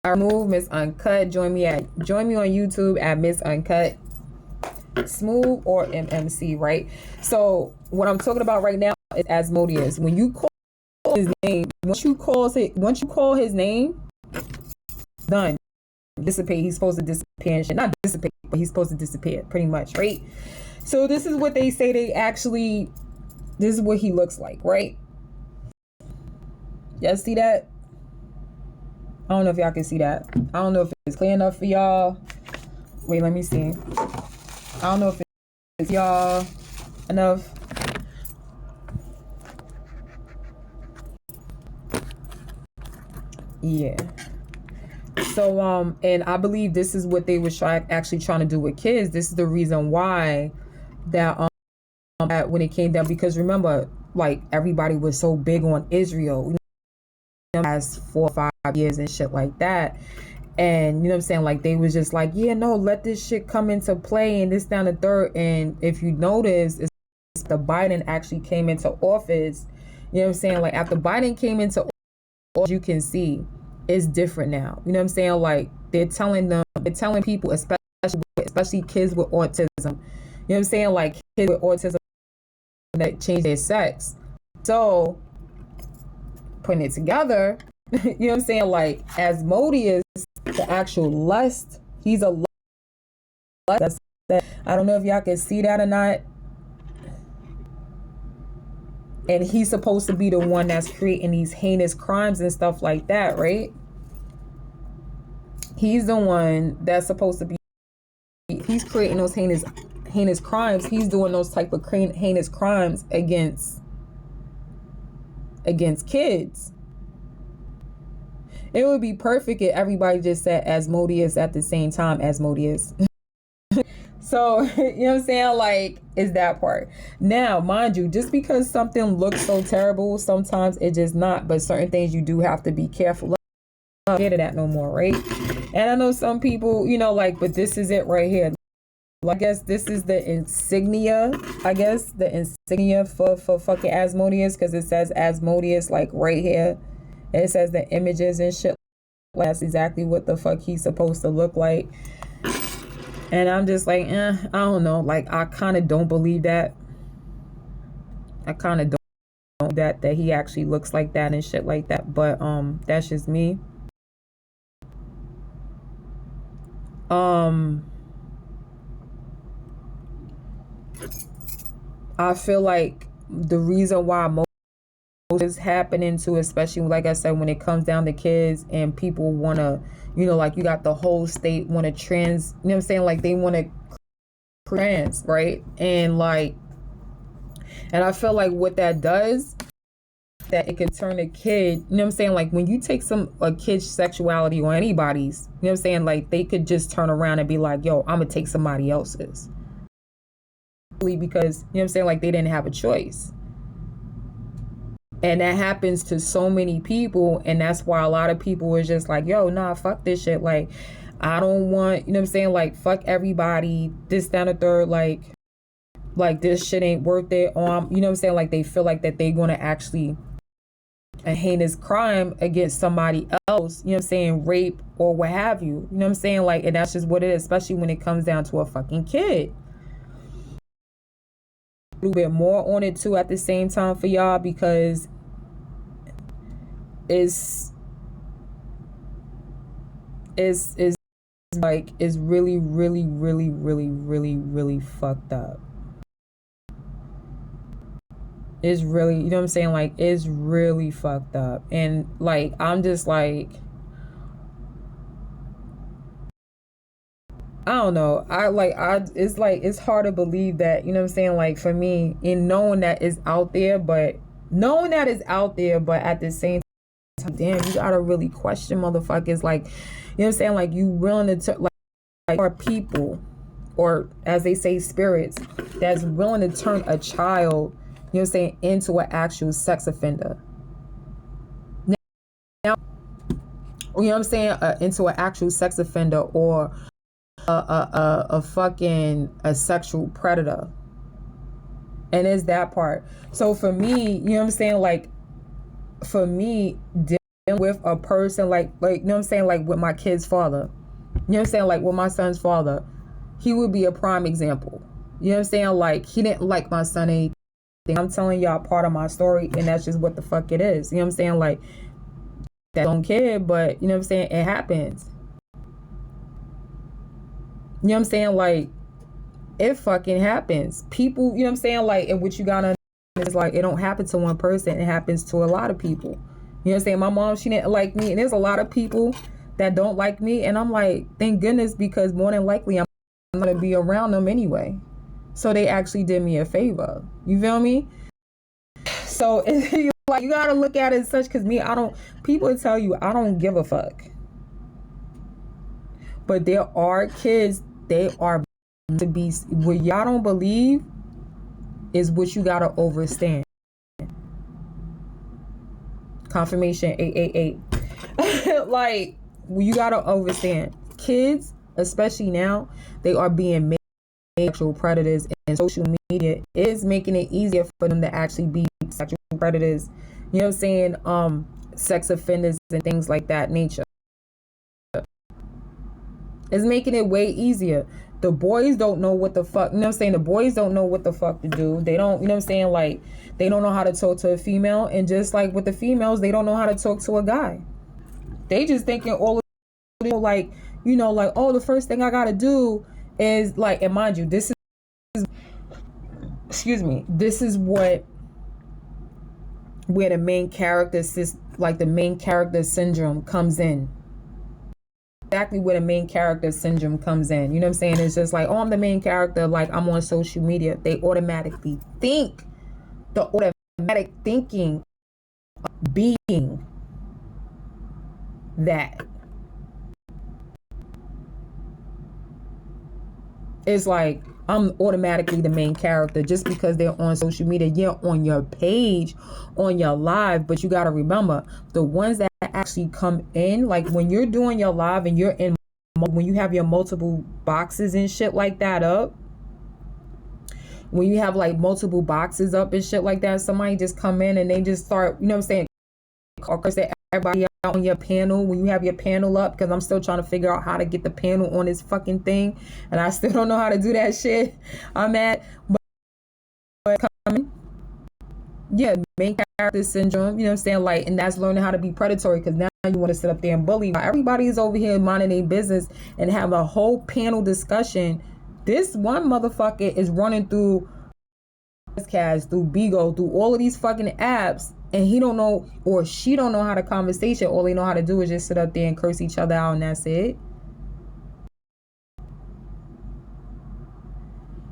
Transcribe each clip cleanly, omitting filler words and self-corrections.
I remove Miss Uncut. Join me on YouTube at Miss Uncut. Smooth or MMC, right? So what I'm talking about right now is Asmodeus. When you call his name, once you call his name, done. Dissipate. He's supposed to disappear and shit. Not dissipate, but he's supposed to disappear, pretty much, right? So this is what they say. This is what he looks like, right? Y'all see that? I don't know if y'all can see that. I don't know if it's clear enough for y'all. Wait, let me see. I don't know if it's y'all enough. Yeah. So and I believe this is what they were actually trying to do with kids. This is the reason why that when it came down, because remember, like, everybody was so big on Israel, as 4 or 5 years and shit like that. And you know what I'm saying, like, they was just like, yeah, no, let this shit come into play and this down the third. And if you notice, it's the Biden actually came into office, you know what I'm saying, like, after Biden came into office, you can see it's different now. You know what I'm saying? Like, they're telling people, especially kids with autism, you know what I'm saying, like, kids with autism that change their sex. So putting it together, you know what I'm saying, like, Asmodeus, the actual lust, he's a lust. I don't know if y'all can see that or not. And he's supposed to be the one that's creating these heinous crimes and stuff like that, right? He's the one that's supposed to be, he's creating those heinous crimes. He's doing those type of heinous crimes against kids. It would be perfect if everybody just said Asmodeus at the same time, Asmodeus. So, you know what I'm saying? Like, it's that part. Now, mind you, just because something looks so terrible, sometimes it just not. But certain things you do have to be careful. I'm not scared of that no more, right? And I know some people, you know, like, but this is it right here. I guess this is the insignia, for fucking Asmodeus, because it says Asmodeus, like, right here. And it says the images and shit. That's exactly what the fuck he's supposed to look like. And I'm just like, I don't know. Like, I kind of don't believe that. I kind of don't that he actually looks like that and shit like that. But that's just me. I feel like the reason why most is happening to, especially like I said, when it comes down to kids and people want to, you know, like, you got the whole state want to trans, you know what I'm saying, like, they want to trans, right? And like, and I feel like what that does, that it could turn a kid, you know what I'm saying, like, when you take a kid's sexuality or anybody's, you know what I'm saying, like, they could just turn around and be like, yo, I'm gonna take somebody else's, because, you know what I'm saying, like, they didn't have a choice. And that happens to so many people, and that's why a lot of people is just like, yo, nah, fuck this shit. Like, I don't want, you know what I'm saying, like, fuck everybody, this, down the third, like this shit ain't worth it. You know what I'm saying, like, they feel like that they gonna actually a heinous crime against somebody else, you know what I'm saying, rape or what have you. You know what I'm saying, like, and that's just what it is, especially when it comes down to a fucking kid. A little bit more on it too at the same time for y'all, because it's like, it's really, really, really, really, really, really fucked up. It's really, you know what I'm saying, like, it's really fucked up. And like, I'm just like, I don't know. It's like, it's hard to believe that, you know what I'm saying, like, for me, in knowing that it's out there, but at the same time, damn, you gotta really question motherfuckers, like, you know what I'm saying, like, you willing to like, or people, or as they say, spirits, that's willing to turn a child, you know what I'm saying, into an actual sex offender. Now, you know what I'm saying, into an actual sex offender, or a fucking a sexual predator. And it's that part. So for me, you know what I'm saying, like, for me, with a person like you know what I'm saying, like with my kid's father. You know what I'm saying, like with my son's father. He would be a prime example. You know what I'm saying? Like he didn't like my son anything. I'm telling y'all part of my story, and that's just what the fuck it is. You know what I'm saying? Like that don't care, but you know what I'm saying, it happens. You know what I'm saying? Like it fucking happens. People, you know what I'm saying? Like, and what you gotta understand is like it don't happen to one person, it happens to a lot of people. You know what I'm saying? My mom, she didn't like me, and there's a lot of people that don't like me, and I'm like, thank goodness, because more than likely I'm gonna be around them anyway. So they actually did me a favor. You feel me? So like you gotta look at it as such, because me, I don't, people tell you I don't give a fuck. But there are kids, they are to be, what y'all don't believe is what you gotta overstand. Confirmation 888. Like, you gotta understand, kids, especially now, they are being made sexual predators, and social media is making it easier for them to actually be sexual predators. You know what I'm saying? Sex offenders and things like that nature. It's making it way easier. The boys don't know what the fuck, you know what I'm saying? The boys don't know what the fuck to do. They don't, you know what I'm saying? Like, they don't know how to talk to a female. And just like with the females, they don't know how to talk to a guy. They just thinking all of, like, you know, like, oh, the first thing I gotta do is like, and mind you, this is, excuse me, this is where the main character, like the main character syndrome comes in. Exactly where the main character syndrome comes in. You know what I'm saying? It's just like, oh, I'm the main character, like I'm on social media. They automatically think, the automatic thinking of being that. It's like, I'm automatically the main character just because they're on social media. Yeah, on your page, on your live, but you got to remember, the ones that actually come in, like when you're doing your live and you're in, when you have your multiple boxes and shit like that up, when you have like multiple boxes up and shit like that, somebody just come in and they just start, you know what I'm saying, everybody out on your panel, when you have your panel up, because I'm still trying to figure out how to get the panel on this fucking thing, and I still don't know how to do that shit. I'm at, but coming, yeah, main character syndrome, you know what I'm saying, like, and that's learning how to be predatory, because now you want to sit up there and bully. Everybody is over here minding their business and have a whole panel discussion. This one motherfucker is running through Cast, through Bigo, through all of these fucking apps, and he don't know, or she don't know how to conversation. All they know how to do is just sit up there and curse each other out, and that's it.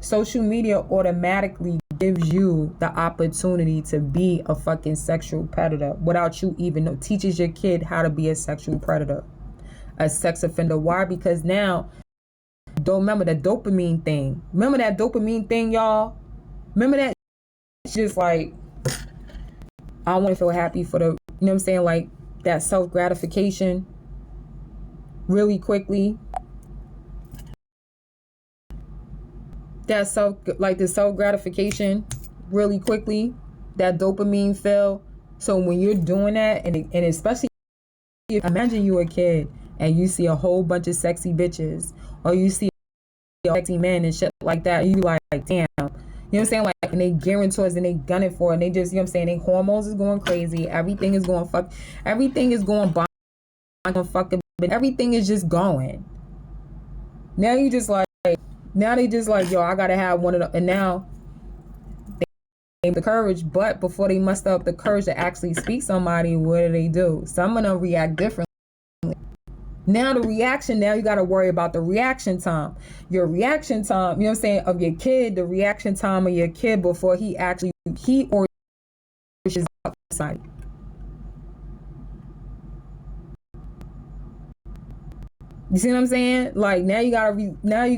Social media automatically gives you the opportunity to be a fucking sexual predator without you even know. Teaches your kid how to be a sexual predator, a sex offender. Why? Because now, don't remember the dopamine thing. Remember that dopamine thing, y'all? Remember that? It's just like, I want to feel happy for the, you know what I'm saying, like that self-gratification really quickly. That the self-gratification really quickly, that dopamine feel. So when you're doing that, and especially, imagine you a kid and you see a whole bunch of sexy bitches, or you see a sexy men and shit like that, you like, damn. You know what I'm saying? Like, and they gearing towards and they gunning for it, and they just, you know what I'm saying, their hormones is going crazy, everything is going fuck, everything is going fucking, but everything is just going. Now you just like, now they just like, yo, I gotta have one of them, and now they have the courage, but before they muster up the courage to actually speak somebody, what do? Some of them react differently. Now the reaction, now you got to worry about the reaction time. Your reaction time, you know what I'm saying, of your kid, the reaction time of your kid before he or she is outside. You see what I'm saying? Like now you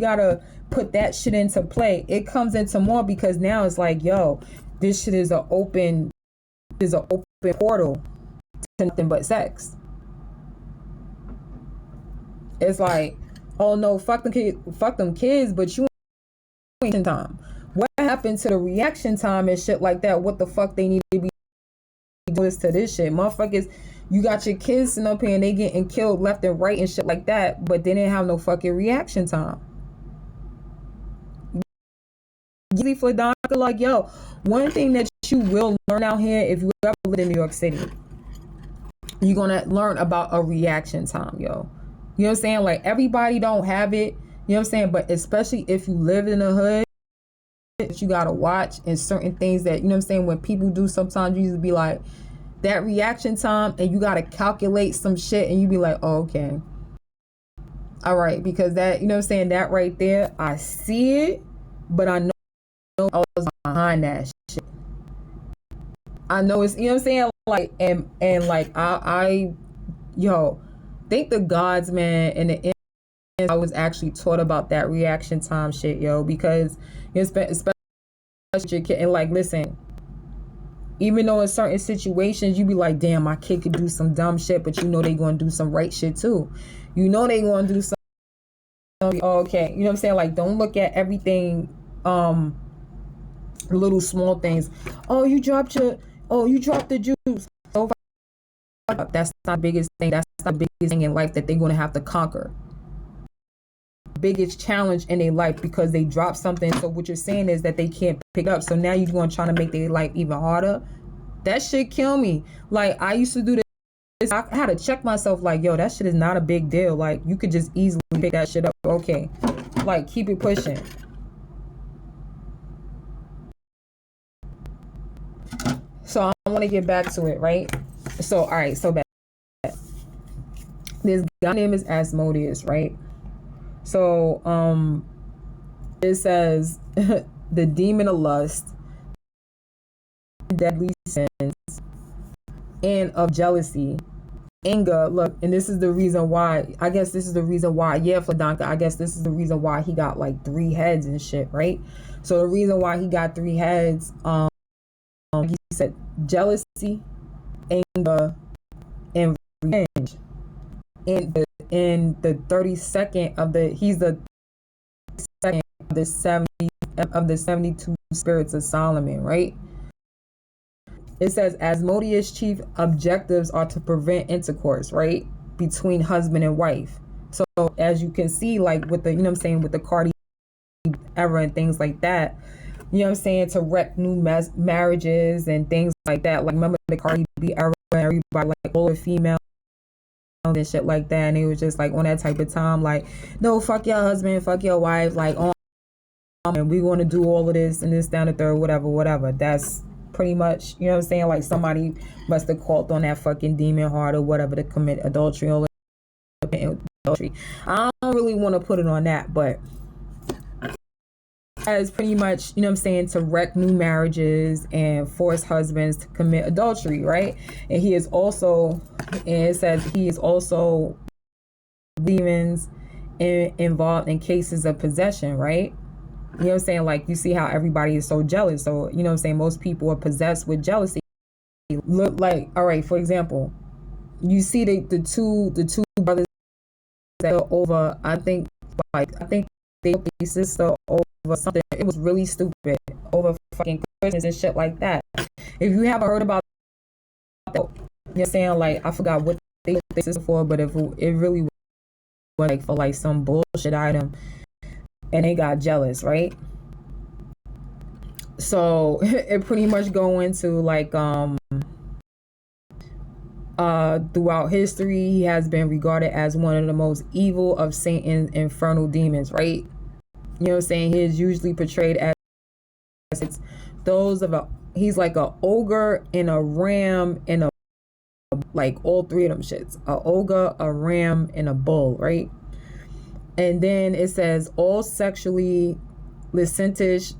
gotta put that shit into play. It comes into more because now it's like, yo, this shit is an open portal to nothing but sex. It's like, oh no, fuck them kids, but you ain't time. What happened to the reaction time and shit like that? What the fuck they need to be doing to this shit? Motherfuckers, You got your kids sitting up here and they getting killed left and right and shit like that, but they didn't have no fucking reaction time. For Donka, like, yo, one thing that you will learn out here, if you ever live in New York City, you're gonna learn about a reaction time, yo. You know what I'm saying? Like, everybody don't have it, you know what I'm saying? But especially if you live in the hood, you gotta watch, and certain things that, you know what I'm saying, when people do, sometimes you just be like, that reaction time, and you gotta calculate some shit, and you be like, oh, okay, all right, because that, you know what I'm saying, that right there, I see it, but I know I was behind that shit. I know it's, you know what I'm saying, like, and like I yo, thank the gods, man, and the end, I was actually taught about that reaction time shit, yo, because especially your kid, and like, listen, even though in certain situations you be like, damn, my kid could do some dumb shit, but you know they gonna do some right shit too. You know they gonna do some, okay, you know what I'm saying? Like, don't look at everything, little small things. Oh, you dropped the juice. So that's not the biggest thing. That's not the biggest thing in life that they're gonna have to conquer. Biggest challenge in their life, because they dropped something. So what you're saying is that they can't pick up. So now you're going to try to make their life even harder. That shit kill me. Like, I used to do this. I had to check myself, like, yo, that shit is not a big deal. Like, you could just easily pick that shit up. Okay, like, keep it pushing. So I want to get back to it, right? So, all right, so bad. This guy name is Asmodeus, right? So, it says the demon of lust, deadly sins, and of jealousy, anger. Look, and this is the reason why. I guess this is the reason why. Yeah, Fladanka. I guess this is the reason why he got like 3 heads and shit, right? So the reason why he got 3 heads, he said jealousy, anger, and revenge. In the 32nd of the, he's the second of the 72 spirits of Solomon, right? It says Asmodeus' chief objectives are to prevent intercourse, right, between husband and wife. So as you can see, like with the, you know what I'm saying, with the Cardi era and things like that, you know what I'm saying, to wreck new marriages and things like that. Like, remember the Cardi B era, everybody, like, all the female and shit like that, and it was just like on that type of time, like, no, fuck your husband, fuck your wife, like, and we want to do all of this and this down the third, whatever. That's pretty much, you know what I'm saying, like, somebody must have called on that fucking demon heart or whatever to commit adultery. I don't really want to put it on that, but as pretty much, you know what I'm saying, to wreck new marriages and force husbands to commit adultery, right? And he is also, and it says he is also demons involved in cases of possession, right? You know what I'm saying? Like, you see how everybody is so jealous. So, you know what I'm saying, most people are possessed with jealousy. Look, like, all right, for example, you see the two brothers that are over, I think they sister over something. It was really stupid, over fucking Christmas and shit like that. If you haven't heard about that, you know what I'm saying, like, I forgot what they sister for, but if it really was like for like some bullshit item, and they got jealous, right? So it pretty much go into like throughout history, he has been regarded as one of the most evil of Satan's infernal demons, right? You know what I'm saying? He is usually portrayed as it's those of a, he's like a ogre and a ram and a, like, all 3 of them shits, a ogre, a ram, and a bull, right? And then it says all sexually licentious,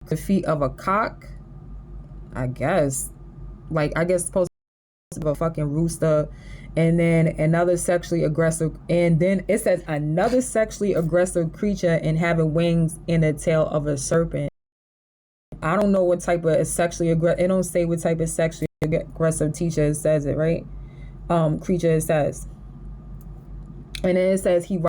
the feet of a cock, I guess, like, I guess supposed to be a fucking rooster. And then another sexually aggressive, and then it says another sexually aggressive creature and having wings and a tail of a serpent. I don't know what type of sexually aggressive, it don't say what type of sexually aggressive teacher it says it, right? Creature it says. And then it says he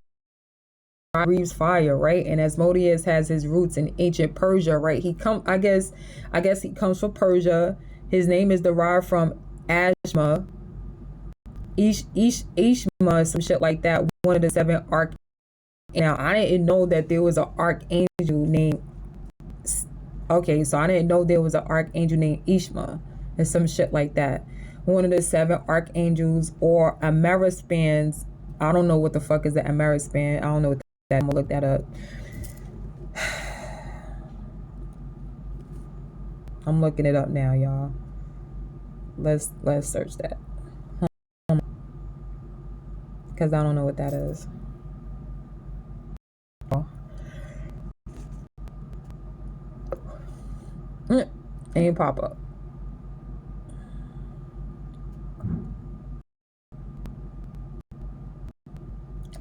breathes fire, right? And Asmodeus has his roots in ancient Persia, right? I guess he comes from Persia. His name is derived from Ashma, Ishma, some shit like that. One of the seven arch. Now I didn't know that there was an archangel named. Okay, so I didn't know there was an archangel named Ishma, and some shit like that. One of the seven archangels or Amerispans. I don't know what the fuck is the Amerispan. I don't know what that. I'm gonna look that up. I'm looking it up now, y'all. Let's search that. Because I don't know what that is. Oh. Ain't pop up.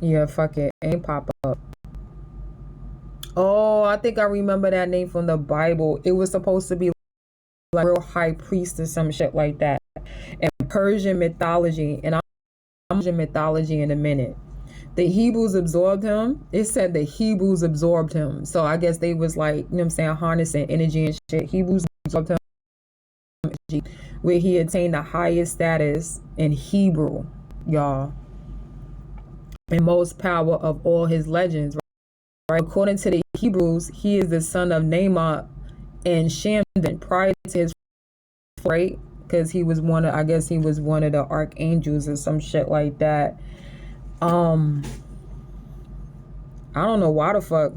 Yeah, fuck it. Ain't pop up. Oh, I think I remember that name from the Bible. It was supposed to be like a real high priest or some shit like that. And Persian mythology, and I'm Persian mythology in a minute. The Hebrews absorbed him. It said the Hebrews absorbed him. So I guess they was like, you know what I'm saying, harnessing energy and shit. Hebrews absorbed him, where he attained the highest status in Hebrew, y'all, and most power of all his legends. Right? According to the Hebrews, he is the son of Naamah and Shamdan prior to his, right? Because he was one of, I guess he was one of the archangels or some shit like that. I don't know why the fuck,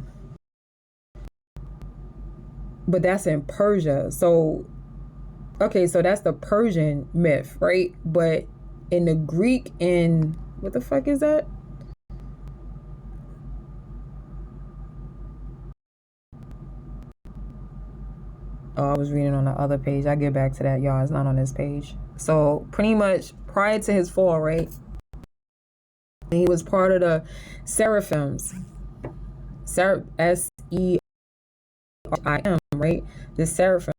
but that's in Persia. So okay, so that's the Persian myth, right? But in the Greek, and what the fuck is that? Oh, I was reading on the other page. I get back to that, y'all. It's not on this page. So pretty much prior to his fall, right? He was part of the seraphims. SERIM, right? The seraphims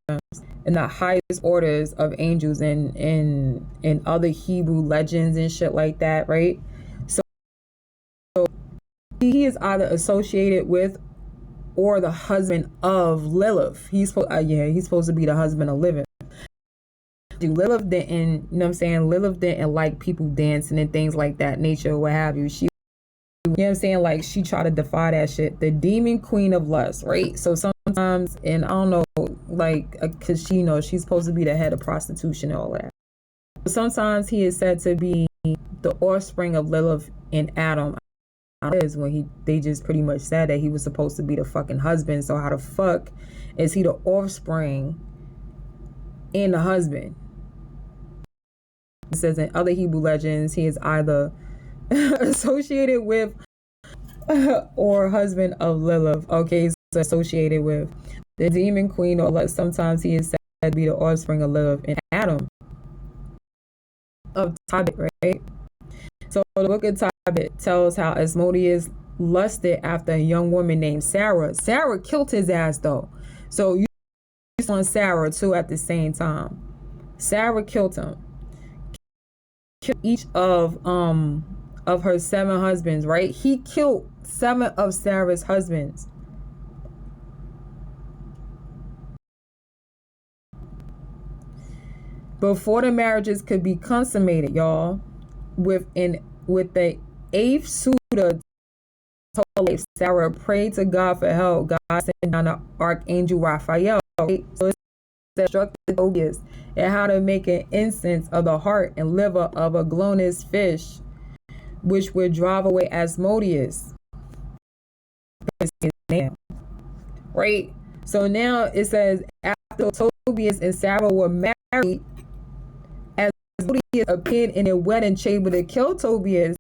and the highest orders of angels in other Hebrew legends and shit like that, right? So he is either associated with or the husband of Lilith. He's supposed to be the husband of Lilith. Lilith didn't, you know what I'm saying? Lilith didn't like people dancing and things like that nature or what have you. She, you know what I'm saying? Like she tried to defy that shit. The demon queen of lust, right? So sometimes, and I don't know, like, cause she, you know, she's supposed to be the head of prostitution and all that. Sometimes he is said to be the offspring of Lilith and Adam. Is when they just pretty much said that he was supposed to be the fucking husband. So how the fuck is he the offspring and the husband? It says in other Hebrew legends he is either associated with or husband of Lilith. Okay, so associated with the demon queen, or sometimes he is said to be the offspring of Lilith and Adam of Tobit, right? So the book of Tobit tells how Asmodeus lusted after a young woman named Sarah. Sarah killed his ass though. So you on Sarah too at the same time. Sarah killed him. Killed each of her 7 husbands, right? He killed 7 of Sarah's husbands. Before the marriages could be consummated, y'all, with the 8th suitor told Sarah prayed to God for help. God sent down the archangel Raphael. Right? So it's instructed Tobias and how to make an incense of the heart and liver of a gluttonous fish, which would drive away Asmodeus. Right? So now it says after Tobias and Sarah were married, Asmodeus appeared in a wedding chamber to kill Tobias,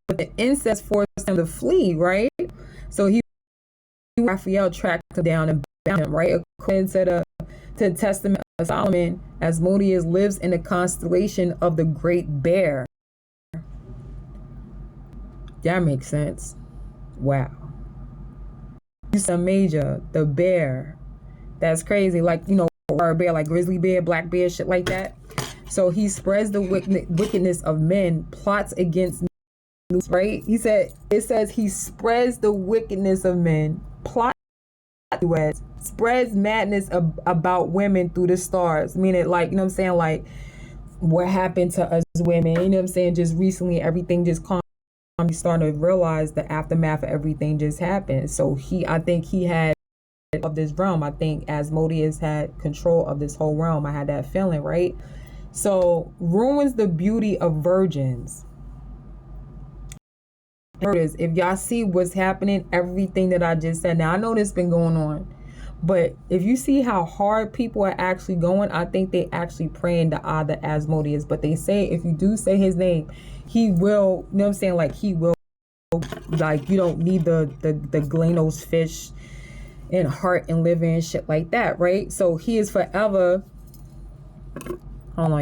but the incest forced him to flee, right? So Raphael tracked him down and bound him, right? According to the Testament of Solomon, Asmodeus lives in the constellation of the Great Bear. That makes sense. Wow. Ursa Major, the bear. That's crazy. Like, you know, or a bear, like grizzly bear, black bear, shit like that. So he spreads the wickedness of men, plots against, right? It says he spreads the wickedness of men, plots, spreads madness about women through the stars. Meaning, like, you know what I'm saying? Like, what happened to us women, you know what I'm saying? Just recently, everything just calm. I'm starting to realize the aftermath of everything just happened. So I think he had of this realm. I think Asmodeus had control of this whole realm. I had that feeling, right? So ruins the beauty of virgins. If y'all see what's happening, everything that I just said. Now I know this been going on, but if you see how hard people are actually going, I think they actually praying to the Asmodeus. But they say if you do say his name, he will. You know what I'm saying? Like he will. Like you don't need the Glenos fish and heart and liver and shit like that, right? So he is forever. Hold on.